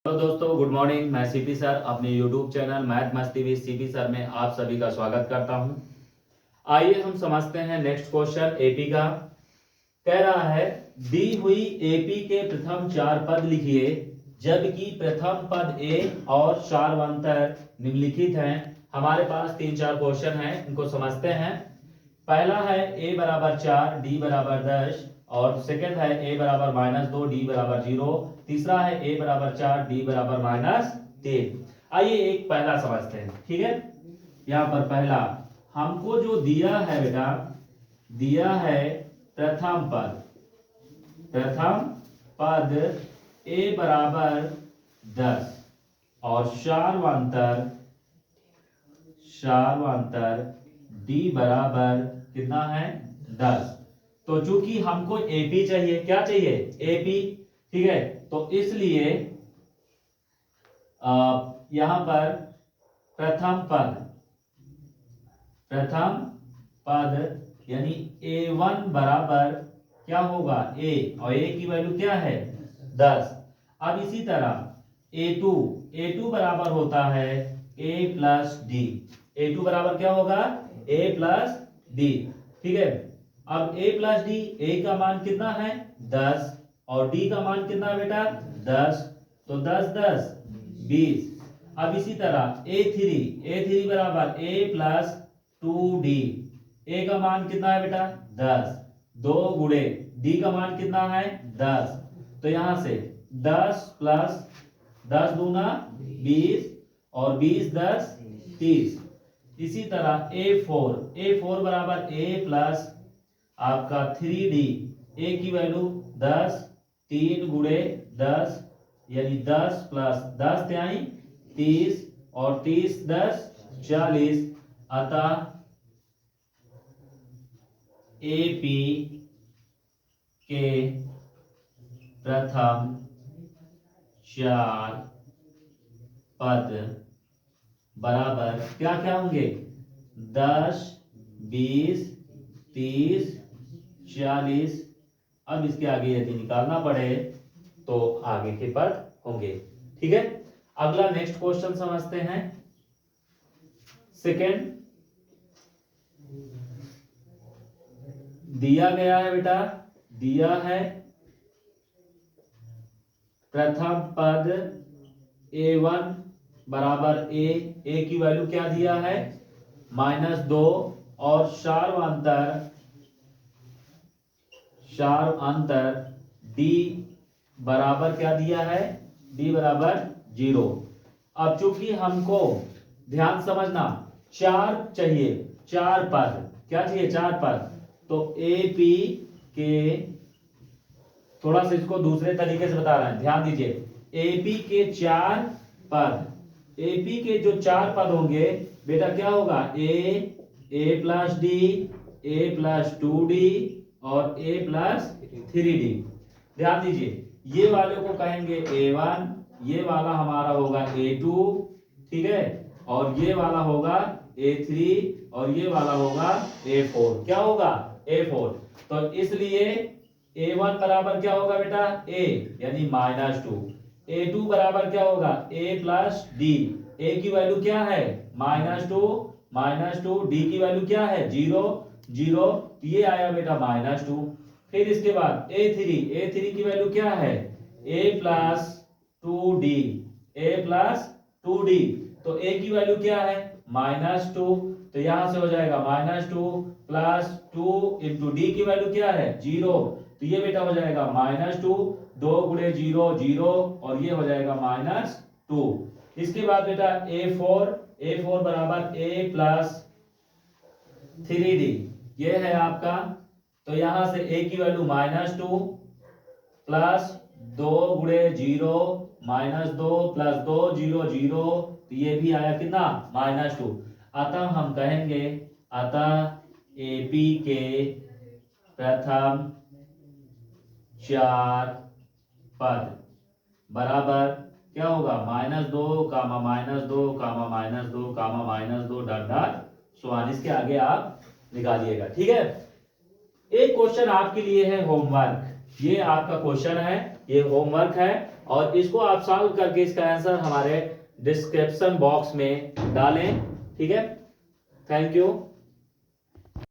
Hello दोस्तों, good morning. मैं CP sir अपने यूट्यूब चैनल मैथ मस्ती विद सीपी सर में आप सभी का स्वागत करता हूं। आइए हम समझते हैं नेक्स्ट क्वेश्चन एपी का। कह रहा है दी हुई एपी के प्रथम चार पद लिखिए जबकि प्रथम पद ए और सार्वंतर निम्नलिखित हैं। हमारे पास तीन चार क्वेश्चन हैं, इनको समझते हैं। पहला है ए बराबर 4 डी बराबर 10 और सेकंड है ए बराबर -2 डी बराबर 0। तीसरा है ए बराबर 4 डी बराबर -3। आइए एक पहला समझते हैं, ठीक है। यहाँ पर पहला हमको जो दिया है बेटा, दिया है प्रथम पद ए बराबर 10 और सार्वंतर डी बराबर कितना है 10। तो चूंकि हमको एपी चाहिए, क्या चाहिए एपी, ठीक है। तो इसलिए यहां पर प्रथम पद यानी A1 बराबर क्या होगा ए, और ए की वैल्यू क्या है 10। अब इसी तरह A2 बराबर होता है A प्लस डी। A2 बराबर क्या होगा A प्लस डी, ठीक है। अब A प्लस डी, A का मान कितना है 10 और D का मान कितना है बेटा 10, तो 10 10 20। अब इसी तरह A3 बराबर A प्लस 2D। A का मान कितना है बेटा 10, 2 गुणे D का मान कितना है 10। तो यहां से 10 प्लस 10 दूना 20 और 20 10 30। इसी तरह A4 बराबर A प्लस आपका 3D। A की वैल्यू 10, 3 गुणे 10 यानी 10 प्लस 10 यानी 30 और 30 10 40। अतः एपी के प्रथम चार पद बराबर क्या क्या होंगे 10 20 30 40। अब इसके आगे यदि निकालना पड़े तो आगे के पद होंगे, ठीक है। अगला नेक्स्ट क्वेश्चन समझते हैं। सेकेंड दिया गया है बेटा, दिया है प्रथम पद A1 बराबर A की वैल्यू क्या दिया है -2 और सार्वंतर D बराबर क्या दिया है D बराबर 0। अब चूंकि हमको ध्यान समझना चार चाहिए, चार पद क्या चाहिए चार पद। तो एपी के, थोड़ा सा इसको दूसरे तरीके से बता रहे हैं, ध्यान दीजिए। एपी के चार पद, एपी के जो चार पद होंगे बेटा क्या होगा ए प्लस डी, ए प्लस 2D और ए प्लस 3D। ध्यान दीजिए, ये वाले को कहेंगे A1, ये वाला हमारा होगा A2, ठीक है, और ये वाला होगा A3 और ये वाला होगा A4। क्या होगा A4। तो इसलिए A1 बराबर क्या होगा बेटा A यानी -2। A2 बराबर क्या होगा A प्लस डी। A की वैल्यू क्या है -2, D की वैल्यू क्या है 0 0, ये आया बेटा -2। फिर इसके बाद A3 की वैल्यू क्या है A plus 2D, A plus 2D। तो A की वैल्यू क्या है -2, तो यहां से हो जाएगा -2 प्लस 2 इंटू D की वैल्यू क्या है 0, तो ये बेटा हो जाएगा -2, 2 गुणे 0 0 और ये हो जाएगा -2। इसके बाद बेटा A4 बराबर A प्लस 3D, ये है आपका। तो यहां से A की वैल्यू -2 प्लस 2 गुणे 0 -2 प्लस 2 0 0, तो ये भी आया कितना -2। अतः हम कहेंगे, अतः एपी के प्रथम चार पद बराबर क्या होगा -2 कामा -2 कामा -2 कामा -2 डॉट डॉट सो। इसके आगे आप निकालिएगा, ठीक है। एक क्वेश्चन आपके लिए है होमवर्क, ये आपका क्वेश्चन है, ये होमवर्क है और इसको आप सॉल्व करके इसका आंसर हमारे डिस्क्रिप्शन बॉक्स में डालें। ठीक है, थैंक यू।